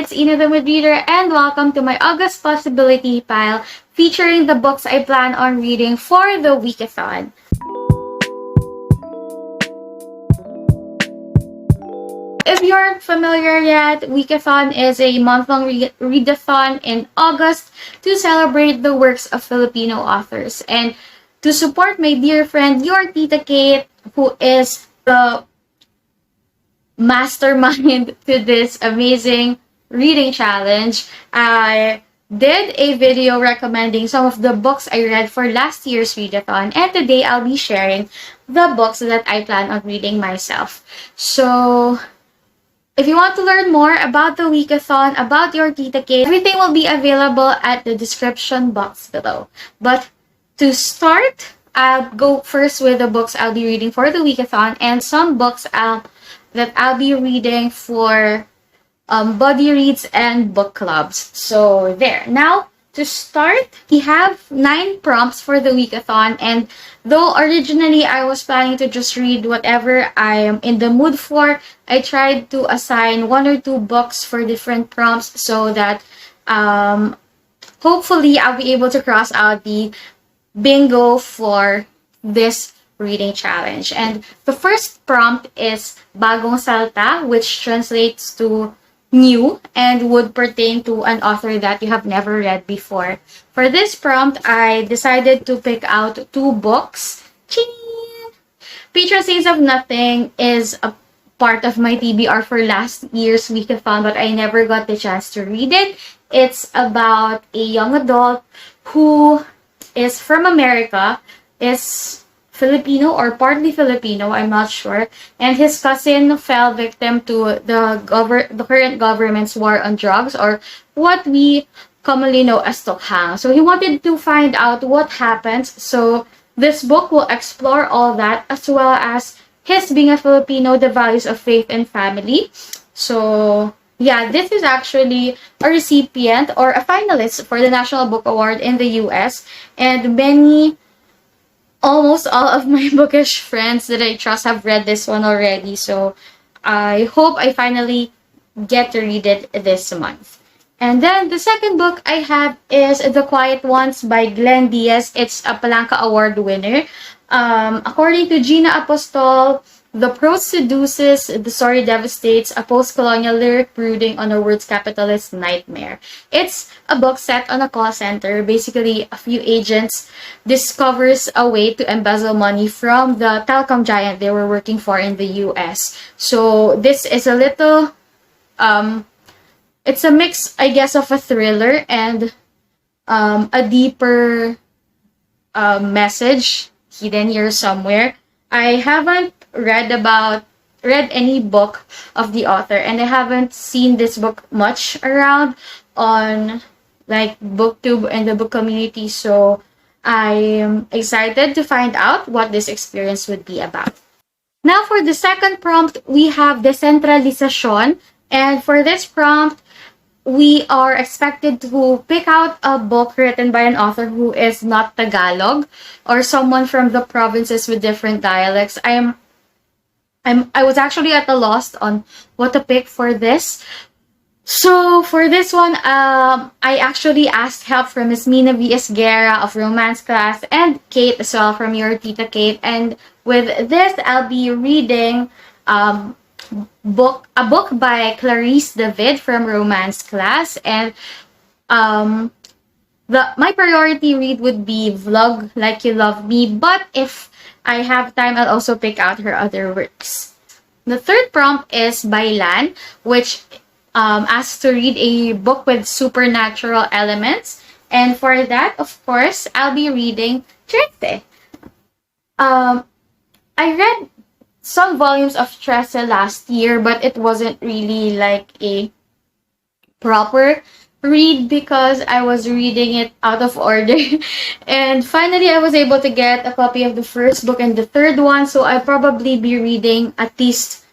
it's Ina the Mood Reader, and welcome to my August Possibility Pile featuring the books I plan on reading for the wikathon. If you aren't familiar yet, wikathon is a month-long readathon in August to celebrate the works of Filipino authors. And to support my dear friend, your Tita Kate, who is the mastermind to this amazing reading challenge, I did a video recommending some of the books I read for last year's readathon, and today I'll be sharing the books that I plan on reading myself. So, if you want to learn more about the wikathon, about your Tita Kate, everything will be available at the description box below. But to start, I'll go first with the books I'll be reading for the wikathon and some books that I'll be reading for buddy reads and book clubs. So there. Now, to start, we have 9 prompts for the wikathon, and though originally I was planning to just read whatever I am in the mood for, I tried to assign 1 or 2 books for different prompts so that hopefully I'll be able to cross out the bingo for this reading challenge. And the first prompt is bagong salta, which translates to new and would pertain to an author that you have never read before. For this prompt, I decided to pick out 2 books. Ching! Patron Saints of Nothing is a part of my TBR for last year's wikathon, but I never got the chance to read it. It's about a young adult who is from America, is Filipino or partly Filipino, I'm not sure, and his cousin fell victim to the current government's war on drugs, or what we commonly know as tokhang. So he wanted to find out what happens, so this book will explore all that, as well as his being a Filipino, the values of faith and family. So yeah, this is actually a recipient or a finalist for the National Book Award in the US, and almost all of my bookish friends that I trust have read this one already, so I hope I finally get to read it this month. And then the second book I have is The Quiet Ones by Glenn Diaz. It's a Palanca Award winner. According to Gina Apostol, the prose seduces, the story devastates, a post-colonial lyric brooding on a world's capitalist nightmare. It's a book set on a call center. Basically, a few agents discovers a way to embezzle money from the telecom giant they were working for in the US. So this is a little, it's a mix, I guess, of a thriller and a deeper message hidden here somewhere. I haven't read any book of the author, and I haven't seen this book much around on like booktube and the book community, so I am excited to find out what this experience would be about. Now for the second prompt, we have centralisation, and for this prompt we are expected to pick out a book written by an author who is not Tagalog or someone from the provinces with different dialects. I was actually at a loss on what to pick for this. So for this one, I actually asked help from Miss Mina V.S. Guerra of romance class and Kate as well from your Tita Kate. And with this, I'll be reading a book by Clarice David from romance class, and my priority read would be Vlog Like You Love Me, but if I have time, I'll also pick out her other works. The third prompt is Bailan, which asks to read a book with supernatural elements. And for that, of course, I'll be reading Trece. I read some volumes of Trece last year, but it wasn't really like a proper read because I was reading it out of order. And finally, I was able to get a copy of the first book and the third one, so I'll probably be reading at least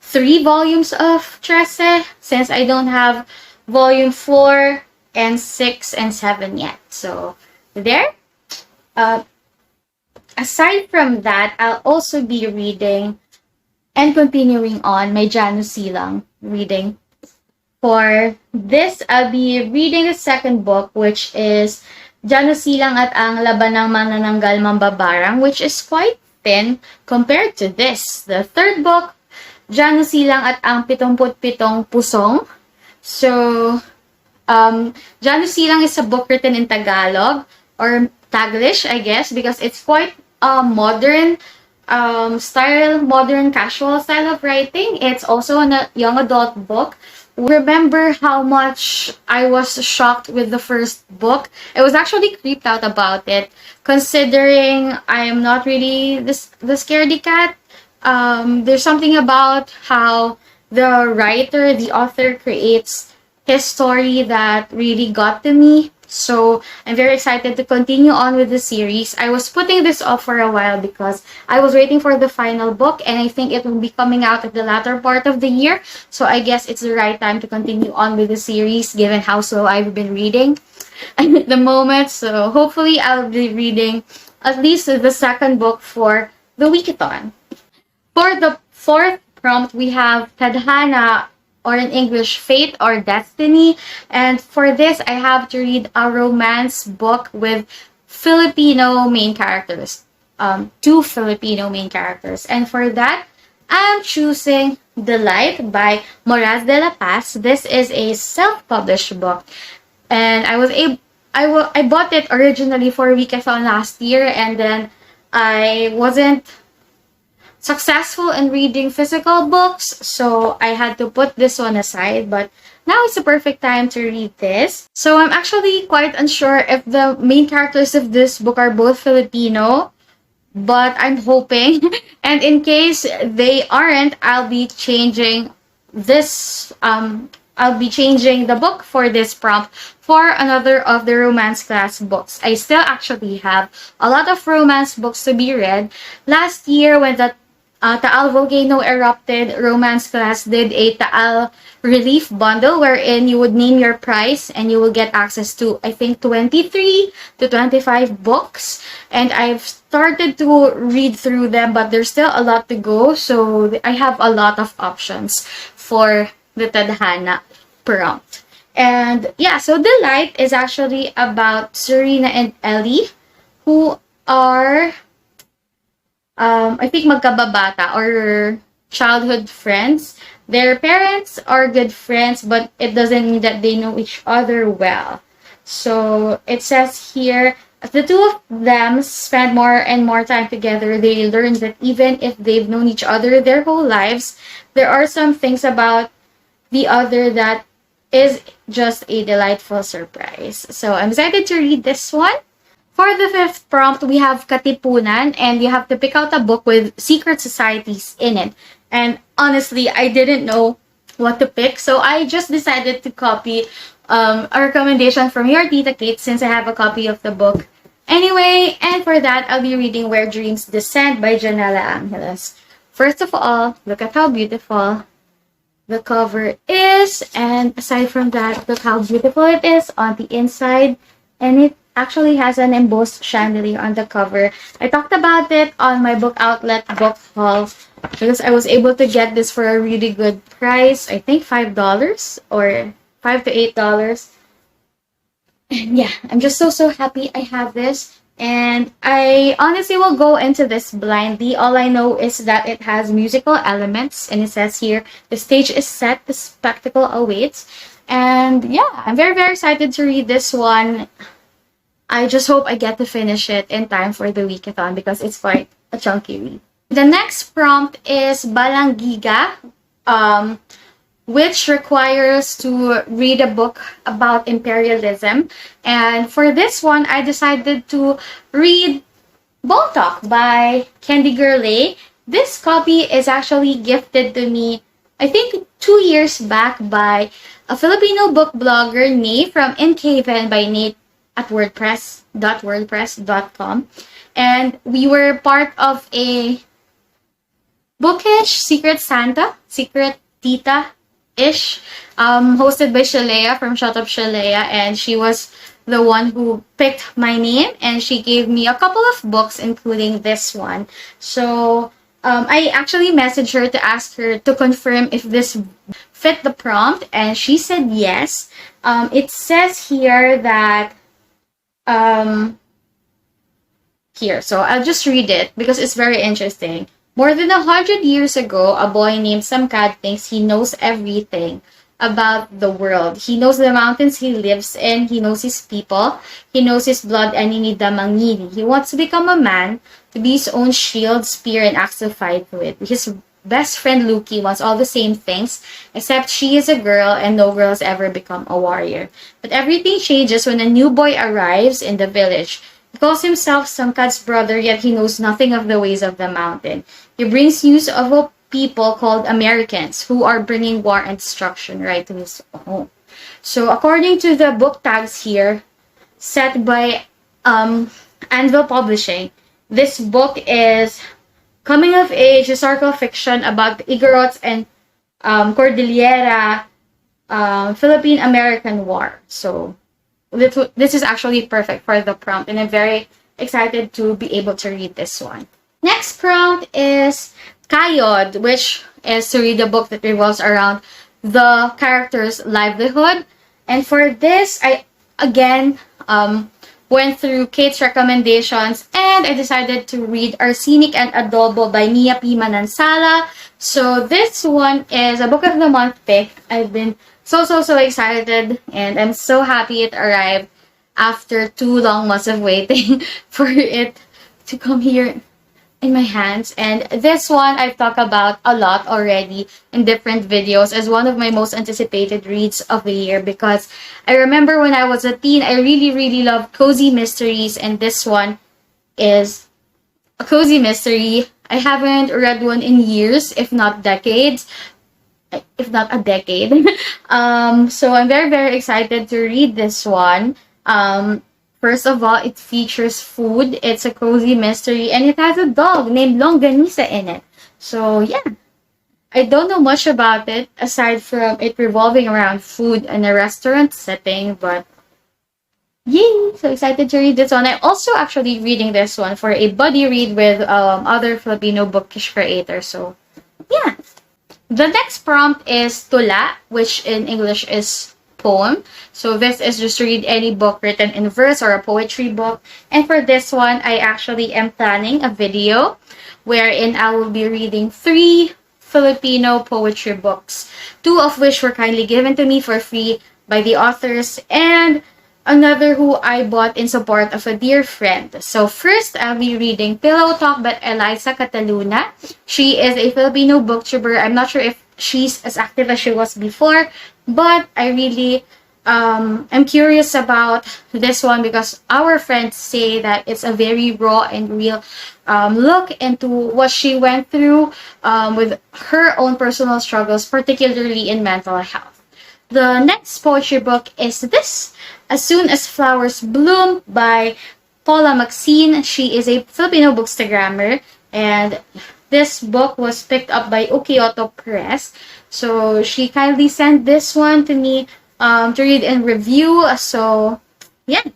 3 volumes of Trece, since I don't have volume 4 and 6 and 7 yet. So there. Aside from that, I'll also be reading and continuing on my Janus Silang reading For this, I'll be reading the second book, which is Diyan Silang at ang Laban ng Manananggal Mambabarang, which is quite thin compared to this. The third book, Diyan Silang at ang 77 Pusong. So, Diyan Silang is a book written in Tagalog, or Taglish, I guess, because it's quite modern modern casual style of writing. It's also a young adult book. Remember how much I was shocked with the first book. I was actually creeped out about it, considering I am not really the scaredy cat. There's something about how the writer, the author, creates his story that really got to me. So I'm very excited to continue on with the series. I was putting this off for a while because I was waiting for the final book, and I think it will be coming out at the latter part of the year. So I guess it's the right time to continue on with the series given how slow I've been reading at the moment. So hopefully I'll be reading at least the second book for the wikathon. For the fourth prompt, we have tadhana, or in English, Fate or Destiny. And for this, I have to read a romance book with Filipino main characters. Two Filipino main characters. And for that, I'm choosing Delight by Moraz de la Paz. This is a self-published book. And I bought it originally for wikathon last year, and then I wasn't successful in reading physical books, so I had to put this one aside, but now it's the perfect time to read this. So I'm actually quite unsure if the main characters of this book are both Filipino, but I'm hoping. And in case they aren't, I'll be changing the book for this prompt for another of the romance class books. I still actually have a lot of romance books to be read. Last year, when the Taal volcano erupted, romance class did a Taal relief bundle wherein you would name your price and you will get access to, I think, 23 to 25 books. And I've started to read through them, but there's still a lot to go. So I have a lot of options for the tadhana prompt. And yeah, so Delight is actually about Serena and Ellie, who are I think magkababata or childhood friends. Their parents are good friends, but it doesn't mean that they know each other well. So it says here, as the two of them spend more and more time together, they learn that even if they've known each other their whole lives, there are some things about the other that is just a delightful surprise. So I'm excited to read this one. For the fifth prompt, we have Katipunan, and you have to pick out a book with secret societies in it. And honestly, I didn't know what to pick, so I just decided to copy a recommendation from your Tita Kate, since I have a copy of the book anyway. And for that, I'll be reading Where Dreams Descend by Janela Angeles. First of all, look at how beautiful the cover is, and aside from that, look how beautiful it is on the inside, and it actually has an embossed chandelier on the cover. I talked about it on my book outlet book haul because I was able to get this for a really good price. I think $5 or $5 to $8. And yeah, I'm just so happy I have this. And I honestly will go into this blindly. All I know is that it has musical elements, and it says here, the stage is set, the spectacle awaits. And yeah, I'm very excited to read this one. I just hope I get to finish it in time for the wikathon because it's quite a chunky read. The next prompt is Balangiga, which requires to read a book about imperialism. And for this one, I decided to read Bone Talk by Candy Girlay. This copy is actually gifted to me, I think, 2 years back by a Filipino book blogger, Nate, from Incaven by Nate at wordpress.com. And we were part of a bookish Secret Santa, Secret Tita-ish, hosted by Shalea from Shut Up Shalea, and she was the one who picked my name, and she gave me a couple of books, including this one. So I actually messaged her to ask her to confirm if this fit the prompt, and she said yes. It says here that here, so I'll just read it because it's very interesting. More than 100 years ago, a boy named Samkad thinks he knows everything about the world. He knows the mountains he lives in. He knows his people. He knows his blood enemy, the Mangini. He wants to become a man, to be his own shield, spear, and axe to fight with. His best friend Luki wants all the same things, except she is a girl and no girl has ever become a warrior. But everything changes when a new boy arrives in the village. He calls himself Samkad's brother, yet he knows nothing of the ways of the mountain. He brings news of a people called Americans who are bringing war and destruction right to his home. So according to the book tags here, set by Anvil Publishing, this book is coming of age historical fiction about the Igorots and Cordillera Philippine-American War. So this is actually perfect for the prompt, and I'm very excited to be able to read this one. Next prompt is Kayode, which is to read a book that revolves around the character's livelihood. And for this, I again went through Kate's recommendations, and I decided to read Arsenic and Adobo by Mia P. Manansala. So this one is a book of the month pick. I've been so excited, and I'm so happy it arrived after 2 long months of waiting for it to come here in my hands. And this one I've talked about a lot already in different videos as one of my most anticipated reads of the year, because I remember when I was a teen, I really loved cozy mysteries, and this one is a cozy mystery. I haven't read one in years, if not decades, if not a decade. So I'm very excited to read this one. First of all, it features food. It's a cozy mystery, and it has a dog named Longanisa in it. So yeah, I don't know much about it aside from it revolving around food in a restaurant setting, but yay! So excited to read this one. I'm also actually reading this one for a buddy read with other Filipino bookish creators. So yeah. The next prompt is tula, which in English is poem. So this is just to read any book written in verse or a poetry book. And for this one, I actually am planning a video wherein I will be reading 3 Filipino poetry books, 2 of which were kindly given to me for free by the authors, and another who I bought in support of a dear friend. So first, I'll be reading Pillow Talk by Eliza Cataluna. She is a Filipino booktuber. I'm not sure if she's as active as she was before, but I really am curious about this one because our friends say that it's a very raw and real look into what she went through with her own personal struggles, particularly in mental health. The next poetry book is this, As Soon as Flowers Bloom by Paula Maxine. She is a Filipino bookstagrammer, and this book was picked up by Ukyoto Press. So she kindly sent this one to me to read and review. So yeah.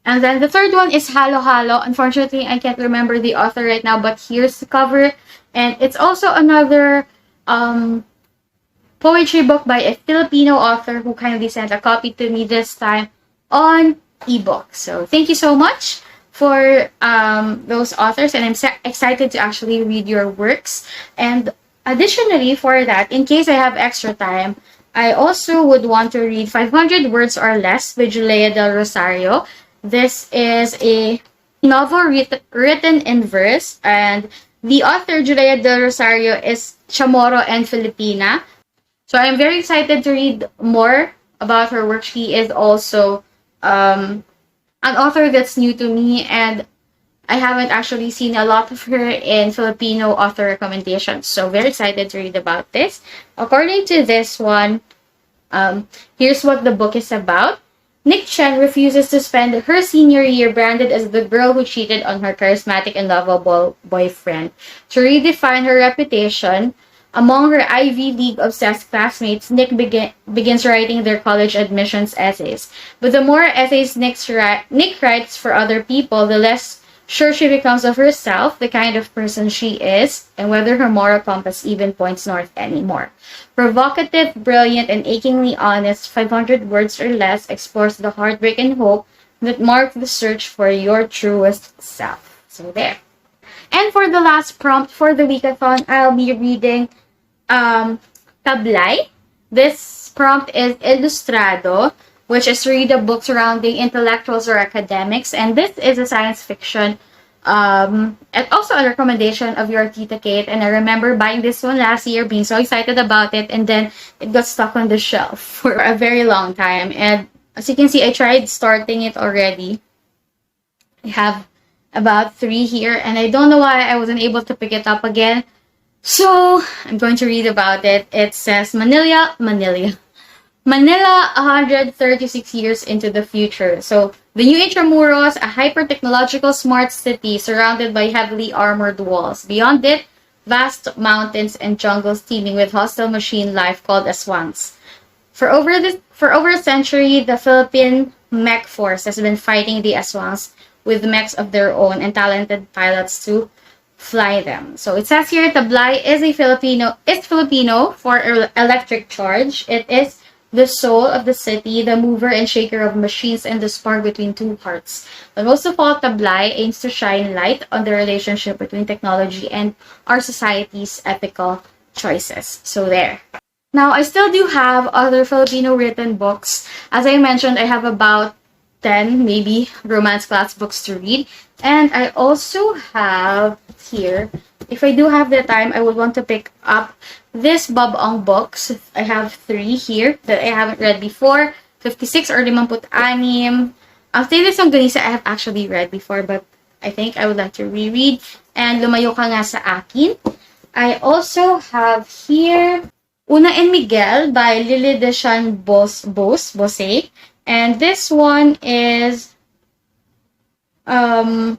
And then the third one is Halo Halo. Unfortunately, I can't remember the author right now, but here's the cover. And it's also another poetry book by a Filipino author who kindly sent a copy to me this time on ebook. So thank you so much for those authors, and I'm excited to actually read your works. And additionally, for that, in case I have extra time, I also would want to read 500 Words or Less by Julia del Rosario. This is a novel written in verse, and the author, Julia del Rosario, is Chamorro and Filipina. So I'm very excited to read more about her work. She is also an author that's new to me, and I haven't actually seen a lot of her in Filipino author recommendations. So very excited to read about this. According to this one, here's what the book is about. Nick Chen refuses to spend her senior year branded as the girl who cheated on her charismatic and lovable boyfriend. To redefine her reputation among her Ivy League-obsessed classmates, Nick begins writing their college admissions essays. But the more essays Nick writes for other people, the less sure she becomes of herself, the kind of person she is, and whether her moral compass even points north anymore. Provocative, brilliant, and achingly honest, 500 words or less explores the heartbreak and hope that mark the search for your truest self. So there. And for the last prompt for the wikathon, I'll be reading Tablay. This prompt is Industrado, which is to read a book surrounding intellectuals or academics. And this is a science fiction and also a recommendation of your Tita Kate. And I remember buying this one last year, being so excited about it, and then it got stuck on the shelf for a very long time. And as you can see, I tried starting it already. I have about 3 here, and I don't know why I wasn't able to pick it up again. So I'm going to read about it. It says Manila, 136 years into the future. So the new Intramuros, a hyper-technological smart city surrounded by heavily armored walls. Beyond it, vast mountains and jungles teeming with hostile machine life called aswangs. For over a century, the Philippine mech force has been fighting the aswangs with mechs of their own and talented pilots to fly them. So it says here, Tablay is Filipino for electric charge. It is the soul of the city, the mover and shaker of machines, and the spark between two hearts. But most of all, Tablay aims to shine light on the relationship between technology and our society's ethical choices. So there. Now, I still do have other Filipino written books. As I mentioned, I have about 10 maybe romance class books to read. And I also have here, if I do have the time, I would want to pick up this bagon books. I have 3 here that I haven't read before. 56 or 56. I'll say this on Ganisa I have actually read before, but I think I would like to reread. And Lumayo Ka Nga Sa Akin. I also have here Una and Miguel by Lily Deshan Bose. And this one is I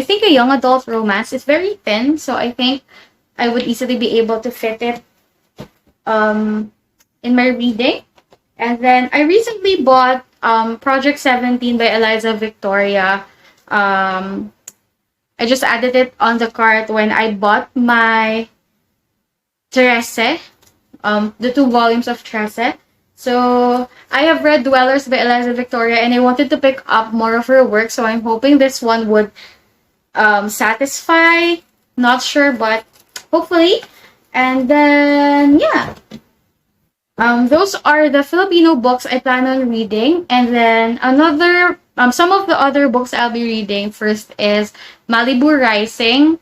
think a young adult romance. It's very thin, so I think I would easily be able to fit it in my reading. And then I recently bought Project 17 by Eliza Victoria. I just added it on the cart when I bought my Trece, the 2 volumes of Trece. So I have read Dwellers by Eliza Victoria, and I wanted to pick up more of her work, so I'm hoping this one would satisfy. Not sure, but hopefully. And then, yeah. Those are the Filipino books I plan on reading. And then some of the other books I'll be reading first is Malibu Rising.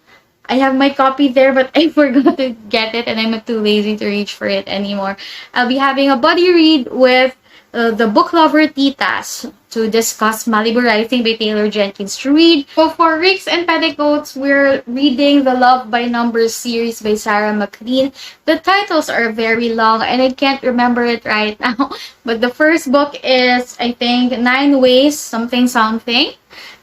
I have my copy there, but I forgot to get it, and I'm too lazy to reach for it anymore. I'll be having a buddy read with the book lover Titas to discuss Malibu Rising by Taylor Jenkins to read. So for Ricks and Petticoats, we're reading the Love by Numbers series by Sarah McLean. The titles are very long, and I can't remember it right now. But the first book is, I think, 9 Ways Something Something.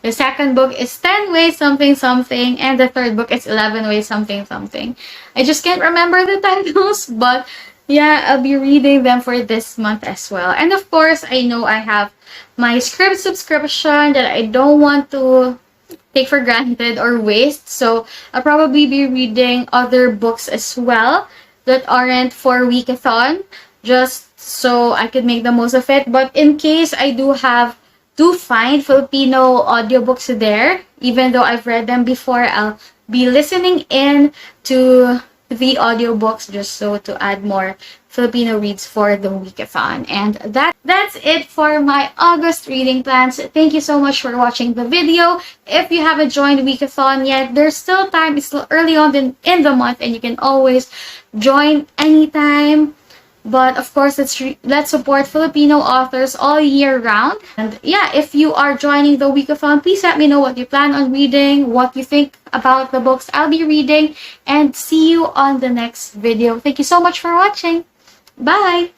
The second book is 10 Ways Something Something, and the third book is 11 Ways Something Something. I just can't remember the titles, but yeah, I'll be reading them for this month as well. And of course, I know I have my script subscription that I don't want to take for granted or waste. So I'll probably be reading other books as well that aren't for wikathon, just so I could make the most of it. But in case I do find Filipino audiobooks there, even though I've read them before, I'll be listening in to the audiobooks just so to add more Filipino reads for the wikathon. And that's it for my August reading plans. Thank you so much for watching the video. If you haven't joined wikathon yet, there's still time. It's still early on in the month, and you can always join anytime. But of course, let's support Filipino authors all year round. And yeah, if you are joining the wikathon, please let me know what you plan on reading, what you think about the books I'll be reading, and see you on the next video. Thank you so much for watching. Bye!